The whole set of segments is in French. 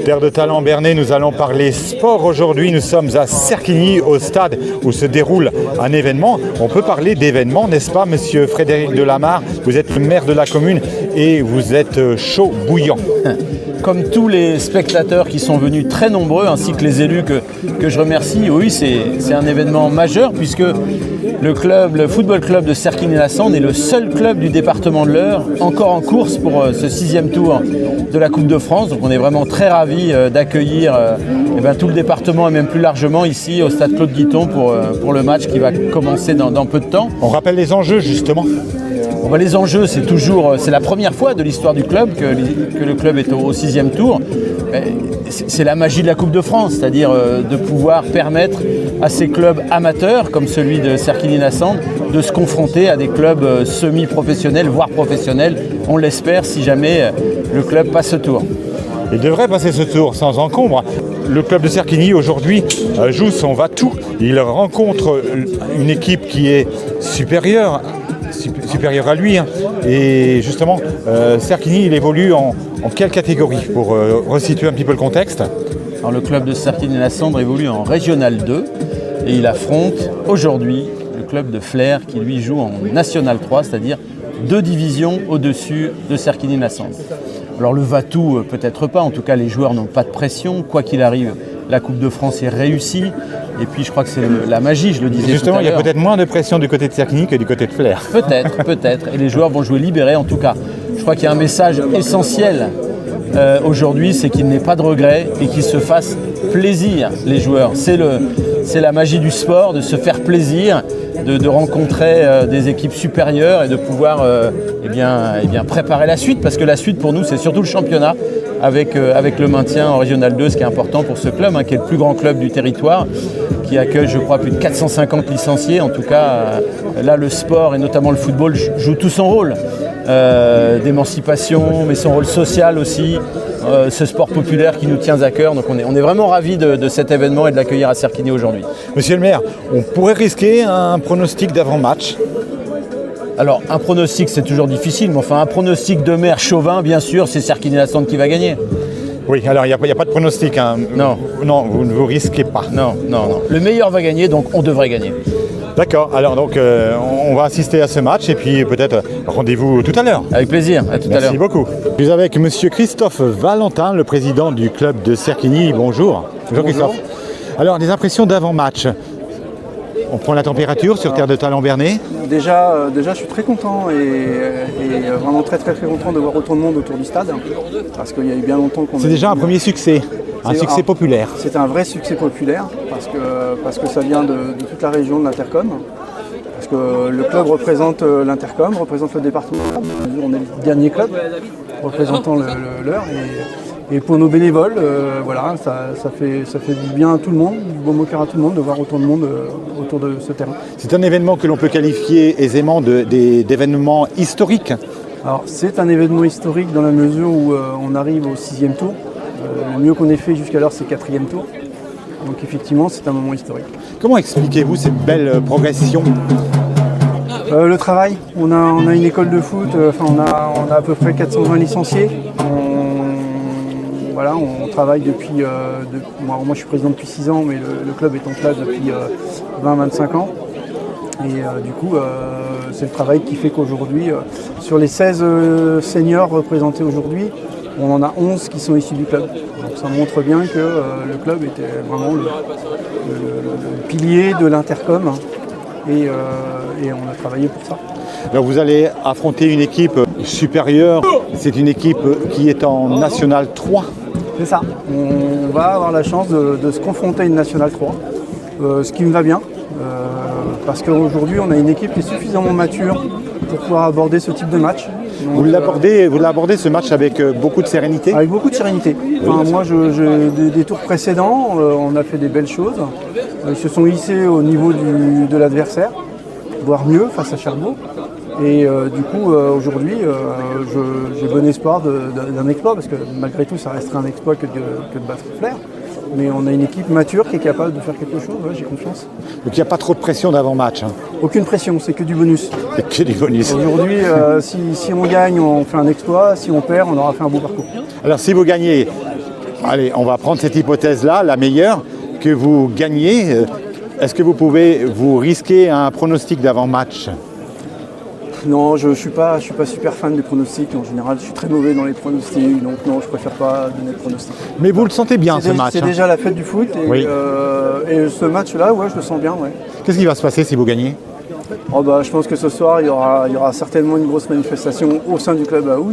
Terre de Talent Bernay, nous allons parler sport aujourd'hui. Nous sommes à Cerquigny, au stade où se déroule un événement. On peut parler d'événement, n'est-ce pas, monsieur Frédéric Delamarre? Vous êtes le maire de la commune et vous êtes chaud bouillant. Comme tous les spectateurs qui sont venus très nombreux, ainsi que les élus que je remercie, oui, c'est un événement majeur puisque le football club de Cerquigny-la-Sande est le seul club du département de l'Eure encore en course pour ce 6e tour de la Coupe de France. Donc on est vraiment très ravis d'accueillir tout le département et même plus largement ici au stade Claude Guiton pour le match qui va commencer dans peu de temps. On rappelle les enjeux justement. Les enjeux, c'est la première fois de l'histoire du club que le club est au 6e tour. C'est la magie de la Coupe de France, c'est-à-dire de pouvoir permettre à ces clubs amateurs, comme celui de Cerquigny-la-Sande, de se confronter à des clubs semi-professionnels, voire professionnels, on l'espère, si jamais le club passe ce tour. Il devrait passer ce tour sans encombre. Le club de Cerquigny aujourd'hui joue son va-tout. Il rencontre une équipe qui est supérieure à lui. Et justement, Cerquigny, il évolue en quelle catégorie pour resituer un petit peu le contexte? Alors, le club de Cerquigny-la-Sande évolue en Régional 2 et il affronte aujourd'hui le club de Flers qui lui joue en National 3, c'est-à-dire 2 divisions au-dessus de Cerquigny-la-Sande. Alors le va-tout, peut-être pas, en tout cas les joueurs n'ont pas de pression, quoi qu'il arrive, la Coupe de France est réussie. Et puis je crois que c'est la magie, je le disais justement, tout à l'heure. Il y a peut-être moins de pression du côté de Cerquigny que du côté de Flers. Peut-être. Et les joueurs vont jouer libérés en tout cas. Je crois qu'il y a un message essentiel aujourd'hui, c'est qu'il n'ait pas de regrets et qu'ils se fassent plaisir, les joueurs. C'est la magie du sport, de se faire plaisir, de rencontrer des équipes supérieures et de pouvoir préparer la suite. Parce que la suite pour nous, c'est surtout le championnat. Avec le maintien en Régional 2, ce qui est important pour ce club, qui est le plus grand club du territoire, qui accueille, je crois, plus de 450 licenciés. En tout cas, là, le sport et notamment le football joue tout son rôle d'émancipation, mais son rôle social aussi, ce sport populaire qui nous tient à cœur. Donc on est vraiment ravis de cet événement et de l'accueillir à Cerquigny aujourd'hui. Monsieur le maire, on pourrait risquer un pronostic d'avant-match? Alors, un pronostic, c'est toujours difficile, mais enfin, un pronostic de maire chauvin, bien sûr, c'est Cerquigny-la-Sande qui va gagner. Oui, alors il n'y a pas de pronostic. Non. Non, vous ne vous risquez pas. Non. Le meilleur va gagner, donc on devrait gagner. D'accord, alors donc on va assister à ce match et puis peut-être rendez-vous tout à l'heure. Avec plaisir, à tout à l'heure. Merci beaucoup. Je suis avec monsieur Christophe Valentin, le président du club de Cerquigny. Bonjour. Bonjour Christophe. Alors, des impressions d'avant-match. On prend la température sur Terre de Talent Bernay. Déjà, je suis très content et vraiment très content de voir autant de monde autour du stade. Parce qu'il y a eu bien longtemps qu'on... C'est déjà un premier succès, un succès populaire. C'est un vrai succès populaire parce que ça vient de toute la région de l'Intercom. Parce que le club représente l'Intercom, représente le département. On est le dernier club représentant l'Eure. Et pour nos bénévoles, ça fait du bien à tout le monde, du bon cœur à tout le monde de voir autant de monde autour de ce terrain. C'est un événement que l'on peut qualifier aisément d'événement historique. Alors c'est un événement historique dans la mesure où on arrive au 6e tour. Le mieux qu'on ait fait jusqu'alors c'est 4e tour. Donc effectivement c'est un moment historique. Comment expliquez-vous cette belle progression ? Le travail, on a une école de foot, on a à peu près 420 licenciés. On travaille depuis, moi je suis président depuis 6 ans, mais le club est en place depuis 20-25 ans. Et c'est le travail qui fait qu'aujourd'hui, sur les 16 seniors représentés aujourd'hui, on en a 11 qui sont issus du club. Donc ça montre bien que le club était vraiment le pilier de l'Intercom et on a travaillé pour ça. Alors vous allez affronter une équipe supérieure, c'est une équipe qui est en National 3. C'est ça, on va avoir la chance de se confronter à une National 3, ce qui me va bien, parce qu'aujourd'hui on a une équipe qui est suffisamment mature pour pouvoir aborder ce type de match. Donc, vous l'abordez ce match avec beaucoup de sérénité ? Avec beaucoup de sérénité. Moi, des tours précédents, on a fait des belles choses. Ils se sont hissés au niveau de l'adversaire, voire mieux face à Cherbourg. Et aujourd'hui, j'ai bon espoir d'un exploit, parce que malgré tout, ça resterait un exploit que de battre Flers. Mais on a une équipe mature qui est capable de faire quelque chose, j'ai confiance. Donc il n'y a pas trop de pression d'avant-match. Aucune pression, c'est que du bonus. C'est que du bonus. Aujourd'hui, si on gagne, on fait un exploit. Si on perd, on aura fait un beau parcours. Alors si vous gagnez, Allez, on va prendre cette hypothèse-là, la meilleure, que vous gagnez. Est-ce que vous pouvez vous risquer un pronostic d'avant-match? Non, je suis pas super fan des pronostics. En général, je suis très mauvais dans les pronostics, donc non, je préfère pas donner de pronostics. Mais vous le sentez bien ce match? C'est déjà la fête du foot et, et ce match-là, ouais, je le sens bien. Ouais. Qu'est-ce qui va se passer si vous gagnez? Oh bah, je pense que ce soir, il y aura certainement une grosse manifestation au sein du club à Ous.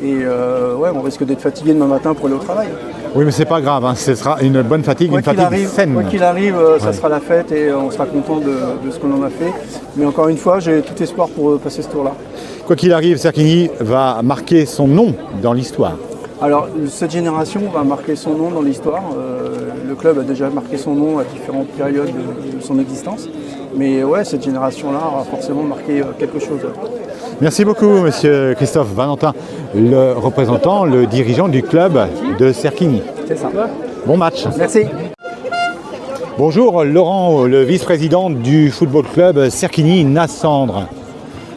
Et ouais, on risque d'être fatigué demain matin pour aller au travail. Oui, mais c'est pas grave, hein. Ce sera une bonne fatigue, une fatigue saine. Quoi qu'il arrive, ça sera la fête et on sera content de ce qu'on en a fait. Mais encore une fois, j'ai tout espoir pour passer ce tour-là. Quoi qu'il arrive, Cerquigny va marquer son nom dans l'histoire. Alors, cette génération va marquer son nom dans l'histoire. Le club a déjà marqué son nom à différentes périodes de son existence. Mais ouais, cette génération-là aura forcément marqué quelque chose. Merci beaucoup, monsieur Christophe Valentin, le représentant, le dirigeant du club de Cerquigny. C'est ça. Bon match. Merci. Bonjour, Laurent, le vice-président du football club Cerquigny-Nassandre.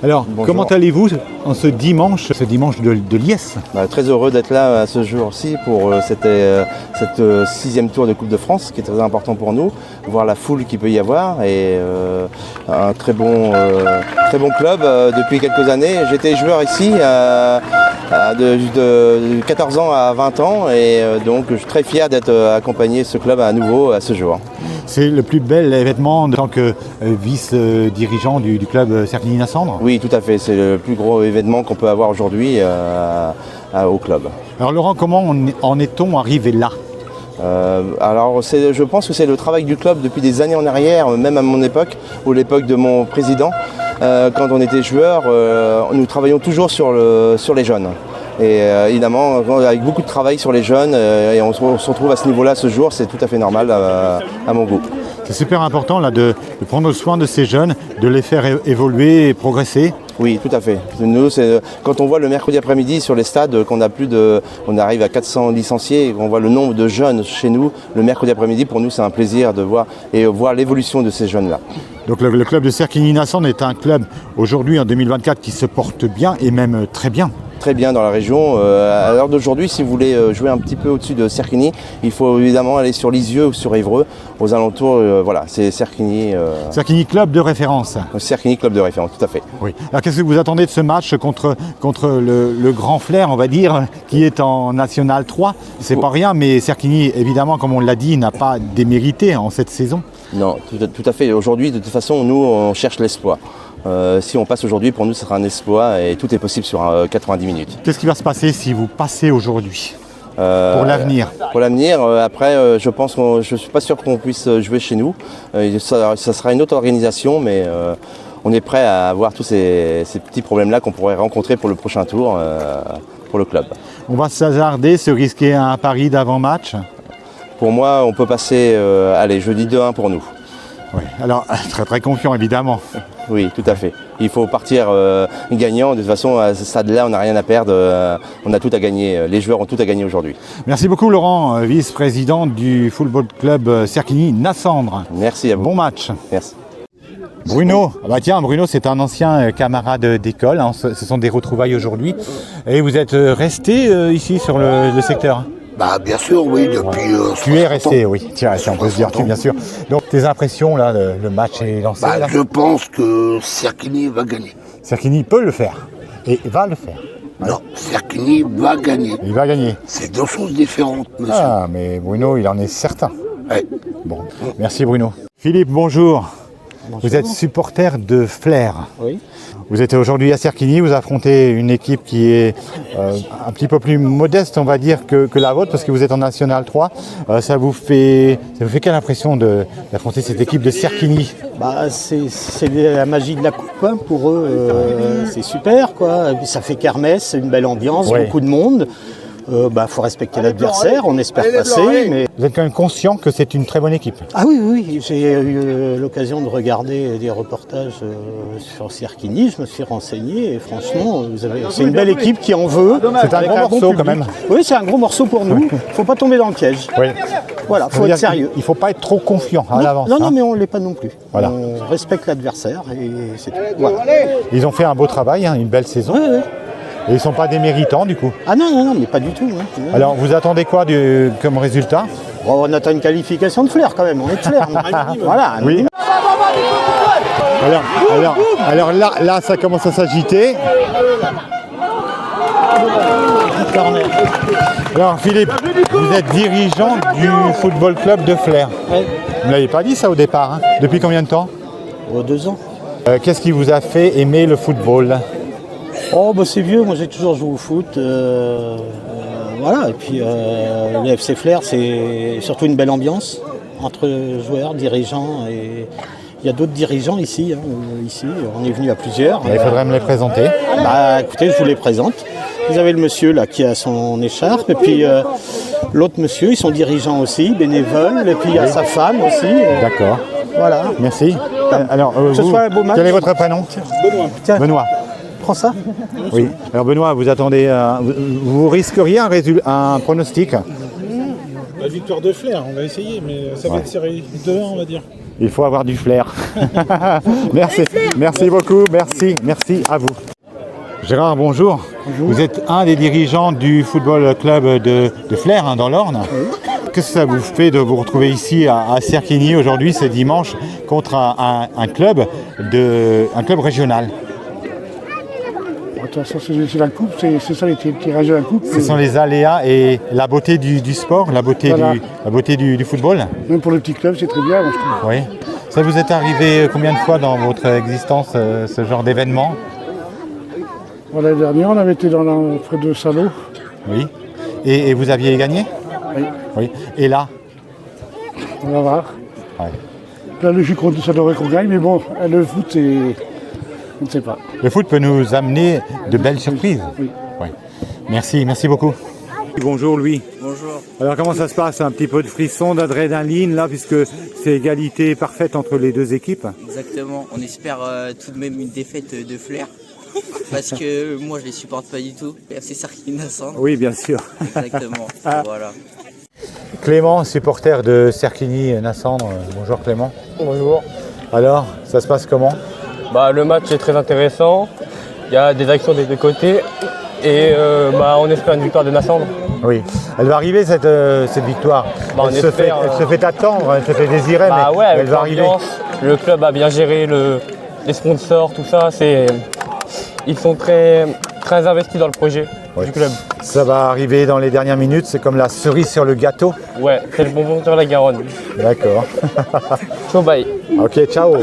Alors, bonjour. Comment allez-vous en ce dimanche de liesse? Très heureux d'être là à ce jour-ci pour cette 6e tour de Coupe de France, qui est très important pour nous, voir la foule qu'il peut y avoir et un très bon club depuis quelques années. J'étais joueur ici de 14 ans à 20 ans et donc je suis très fier d'être accompagné ce club à nouveau à ce jour. C'est le plus bel événement en tant que vice-dirigeant du club Cerquigny-Nassandre? Oui, tout à fait. C'est le plus gros événement qu'on peut avoir aujourd'hui au club. Alors Laurent, comment en est-on arrivé là? Alors je pense que c'est le travail du club depuis des années en arrière, même à mon époque, ou l'époque de mon président. Quand on était joueur, nous travaillons toujours sur les jeunes. Et évidemment, avec beaucoup de travail sur les jeunes, et on se retrouve à ce niveau-là ce jour, c'est tout à fait normal à mon goût. C'est super important là, de prendre soin de ces jeunes, de les faire évoluer et progresser. Oui, tout à fait. Nous, quand on voit le mercredi après-midi sur les stades qu'on on arrive à 400 licenciés et qu'on voit le nombre de jeunes chez nous, le mercredi après-midi, pour nous, c'est un plaisir de voir l'évolution de ces jeunes-là. Donc le club de Cerquigny-Nassandre est un club aujourd'hui en 2024 qui se porte bien et même très bien. Très bien dans la région. À l'heure d'aujourd'hui, si vous voulez jouer un petit peu au-dessus de Cerquigny, il faut évidemment aller sur Lisieux ou sur Évreux. Aux alentours, voilà, c'est Cerquigny. Cerquigny club de référence. Cerquigny club de référence, tout à fait. Oui. Alors qu'est-ce que vous attendez de ce match contre le grand flair, on va dire, qui est en National 3? C'est pas rien, mais Cerquigny, évidemment, comme on l'a dit, n'a pas démérité en cette saison. Non, tout à fait. Aujourd'hui, de toute façon, nous, on cherche l'espoir. Si on passe aujourd'hui, pour nous, ce sera un exploit et tout est possible sur 90 minutes. Qu'est-ce qui va se passer si vous passez aujourd'hui pour l'avenir? Pour l'avenir, après, je pense que je ne suis pas sûr qu'on puisse jouer chez nous. Ça sera une autre organisation, mais on est prêt à avoir tous ces petits problèmes-là qu'on pourrait rencontrer pour le prochain tour pour le club. On va s'hasarder, se risquer un pari d'avant-match? Pour moi, on peut passer, allez, je dis 2-1 pour nous. Oui, alors très très confiant évidemment. Oui, tout à fait. Il faut partir gagnant. De toute façon, à ce stade-là, on n'a rien à perdre. On a tout à gagner. Les joueurs ont tout à gagner aujourd'hui. Merci beaucoup Laurent, vice-président du football club Cerquigny-Nassandre. Merci à vous. Bon match. Merci. Bruno, Bruno c'est un ancien camarade d'école, hein. Ce sont des retrouvailles aujourd'hui. Et vous êtes resté ici sur le secteur? Bien sûr, oui, depuis... tu es resté, oui. Tiens, on peut se dire, bien sûr. Donc, tes impressions, là, le match est lancé là. Je pense que Cerquigny va gagner. Cerquigny peut le faire, et va le faire. Non, Cerquigny va gagner. Il va gagner. C'est deux choses différentes, monsieur. Ah, mais Bruno, il en est certain. Ouais. Bon, merci Bruno. Philippe, bonjour. Bonjour. Vous êtes supporter de Flair. Oui. Vous êtes aujourd'hui à Cerquigny, vous affrontez une équipe qui est un petit peu plus modeste, on va dire, que la vôtre, parce que vous êtes en National 3. Ça vous fait quelle impression d'affronter cette équipe de Cerquigny? C'est la magie de la coupe, hein, pour eux, c'est super, quoi. Et puis ça fait kermesse, une belle ambiance, ouais. Beaucoup de monde. Faut respecter l'adversaire, on espère passer. Mais... Vous êtes quand même conscient que c'est une très bonne équipe? Ah oui, j'ai eu l'occasion de regarder des reportages sur Cerquigny, je me suis renseigné et franchement, c'est une belle équipe qui en veut. C'est un gros morceau quand même. Oui, c'est un gros morceau pour nous, il ne faut pas tomber dans le piège. Oui. Voilà, il faut être sérieux. Il ne faut pas être trop confiant à l'avance. Non, mais on ne l'est pas non plus. Voilà. On respecte l'adversaire et c'est tout. Voilà. Ils ont fait un beau travail, hein, une belle saison. Oui. Et ils ne sont pas des méritants du coup. Ah non, mais pas du tout. Hein. Alors vous attendez quoi comme résultat? On attend une qualification de Flers quand même, on est de Flers. Voilà. Oui. Alors là, ça commence à s'agiter. Corner. Alors Philippe, vous êtes dirigeant du football club de Flers. Ouais. Vous ne l'aviez pas dit ça au départ, hein? Depuis combien de temps? 2 ans. Qu'est-ce qui vous a fait aimer le football? Oh bah c'est vieux, moi j'ai toujours joué au foot. Voilà, et puis le FC Flers c'est surtout une belle ambiance entre joueurs, dirigeants et il y a d'autres dirigeants ici. Ici, on est venu à plusieurs. Il faudrait me les présenter. Bah écoutez, je vous les présente. Vous avez le monsieur là qui a son écharpe et puis l'autre monsieur, ils sont dirigeants aussi, bénévoles, et puis il y a sa femme aussi. D'accord. Voilà. Merci. Alors, Que ce soit un beau match. quel est votre prénom? Benoît. Tiens, Benoît. prends ça. Oui. Alors Benoît, vous attendez, vous risqueriez un pronostic? La victoire de Flers, on va essayer, mais ça va être serré 2-1, on va dire. Il faut avoir du flair. Merci beaucoup, merci à vous. Gérard, bonjour. Vous êtes un des dirigeants du football club de Flers, hein, dans l'Orne. Qu'est-ce que ça vous fait de vous retrouver ici à Cerquigny aujourd'hui, ce dimanche, contre un club régional? De toute façon, c'est la coupe, c'est ça les tirages de la coupe. Ce sont les aléas et la beauté du sport, la beauté, Voilà. du football. Même pour le petit club, c'est très bien, moi, je trouve. Oui. Ça vous est arrivé combien de fois dans votre existence, ce genre d'événement? Voilà, l'année dernière, on avait été près de Salot. Oui. Et vous aviez gagné? Oui. Et là? On va voir. Ouais. La logique, ça devrait qu'on gagne, mais bon, le foot, c'est... On ne sait pas. Le foot peut nous amener de belles surprises. Oui. Ouais. Merci beaucoup. Bonjour Louis. Bonjour. Alors comment ça se passe? Un petit peu de frisson, d'adrénaline là, puisque c'est égalité parfaite entre les deux équipes. Exactement. On espère tout de même une défaite de Flers. Parce que moi je les supporte pas du tout. FC Cerquigny-Nassandre. Oui, bien sûr. Exactement. Voilà. Clément, supporter de Cerquigny-Nassandre. Bonjour Clément. Bonjour. Alors, ça se passe comment? Le match est très intéressant, il y a des actions des deux côtés et on espère une victoire de Nassandre. Oui, elle va arriver cette victoire. Elle se fait attendre, elle se fait désirer, mais Ouais, elle va arriver. Le club a bien géré les sponsors, tout ça. Ils sont très investis dans le projet du club. Ça va arriver dans les dernières minutes, c'est comme la cerise sur le gâteau. Ouais, c'est le bonbon sur la Garonne. D'accord. Ciao, bye. Ok, ciao.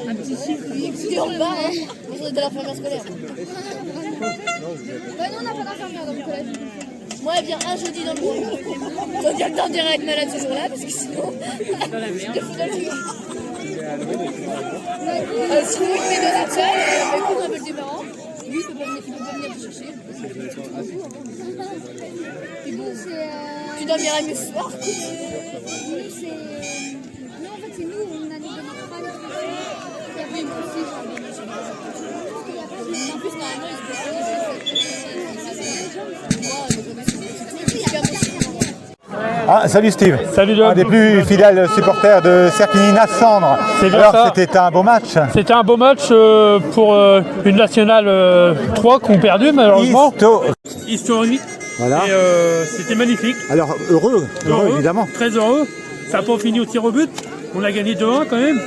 Un petit chiffre, qui en bas, on serait de l'infirmière scolaire. Bah non, on n'a pas d'infirmière dans le collège. Moi, elle vient un jeudi dans le mois. Faut dire que t'en dirais être malade ce jour-là, parce que sinon, dans la merde. Sinon, il fait 2 heures seul, écoute, on appelle tes parents. Lui, il peut pas venir te chercher. Tu dormiras mieux ce soir. Non, en fait, c'est nous, on a les doliprane. Il y a pas aussi. En plus, normalement, ils Ah, salut Steve. Salut John. Un des plus fidèles supporters de Cerquigny-Nassandre. C'est bien Alors, ça. c'était un beau match. C'était un beau match pour une nationale 3 qu'on perdu malheureusement. Historique. Voilà. Et c'était magnifique. Alors, heureux, évidemment. Très heureux. Ça n'a pas fini au tir au but. On a gagné 2-1 quand même.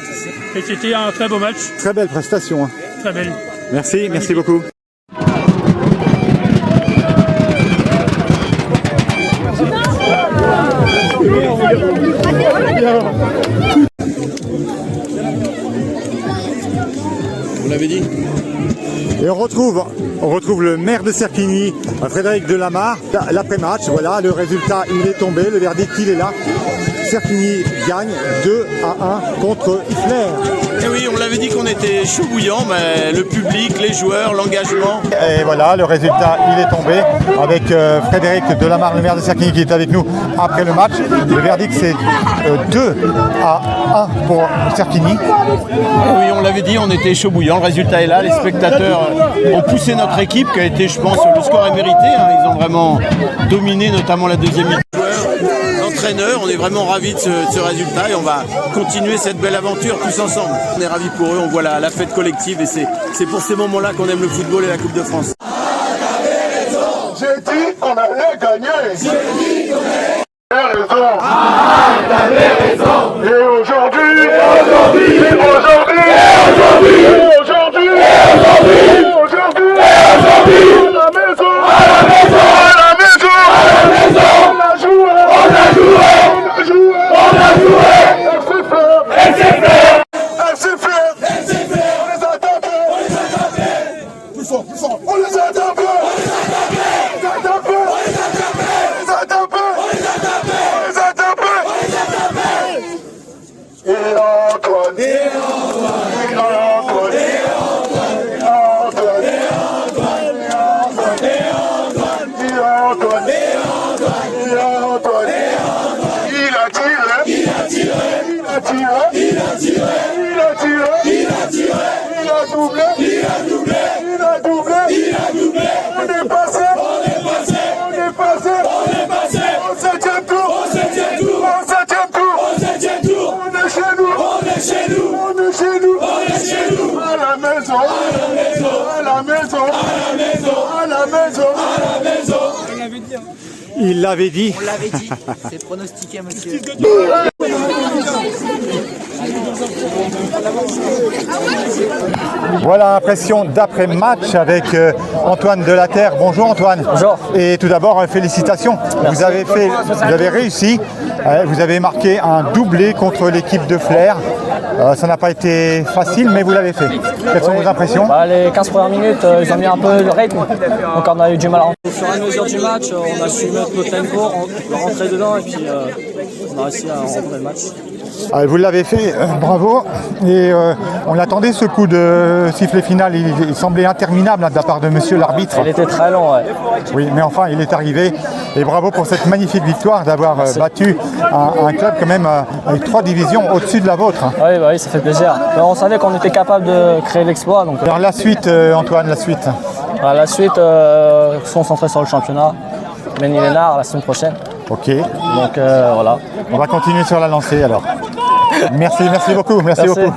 Et c'était un très beau match. Très belle prestation. Hein. Très belle. Merci beaucoup. Vous l'avez dit. Et on retrouve le maire de Serquigny, Frédéric Delamarre. L'après-match, voilà, le résultat, il est tombé, le verdict, il est là. Serquigny gagne 2-1 contre Ifler. Et oui, on l'avait dit qu'on était chaud bouillant, mais le public, les joueurs, l'engagement. Et voilà, le résultat, il est tombé avec Frédéric Delamarre, le maire de Serquigny, qui est avec nous après le match. Le verdict, c'est 2-1 pour Serquigny. Et oui, on l'avait dit, on était chaud bouillant. Le résultat est là. Les spectateurs ont poussé notre équipe, qui a été, je pense, le score est mérité. Ils ont vraiment dominé, notamment la deuxième mi-temps. L'entraîneur, on est vraiment ravis de ce résultat et on va continuer cette belle aventure tous ensemble. On est ravis pour eux, on voit la fête collective et c'est pour ces moments-là qu'on aime le football et la Coupe de France. J'ai dit qu'on allait gagner. J'ai dit qu'on allait raison. T'avais raison. Et aujourd'hui, Il l'avait dit. On l'avait dit, c'est pronostiqué, monsieur. Voilà l'impression d'après-match avec Antoine Delaterre. Bonjour Antoine. Bonjour. Et tout d'abord, félicitations. Vous avez réussi. Vous avez marqué un doublé contre l'équipe de Flers. Ça n'a pas été facile, mais vous l'avez fait. Quelles sont vos impressions? Les 15 premières minutes, ils ont mis un peu le rythme. Donc on a eu du mal à rentrer. Au fur et à mesure du match, on a su mettre notre tempo, rentrer dedans et puis on a réussi à rentrer le match. Vous l'avez fait, bravo. Et on attendait ce coup de sifflet final. Il semblait interminable de la part de monsieur l'arbitre. Il était très long, ouais. Oui, mais enfin, il est arrivé. Et bravo pour cette magnifique victoire d'avoir battu un club quand même avec 3 divisions au-dessus de la vôtre. Oui, bah oui, ça fait plaisir. Mais on savait qu'on était capable de créer l'exploit. Donc... Alors la suite, Antoine, la suite. La suite, se concentrer sur le championnat. Ménil-Lénard la semaine prochaine. Ok. Donc voilà. On va continuer sur la lancée alors. Merci beaucoup. Merci beaucoup.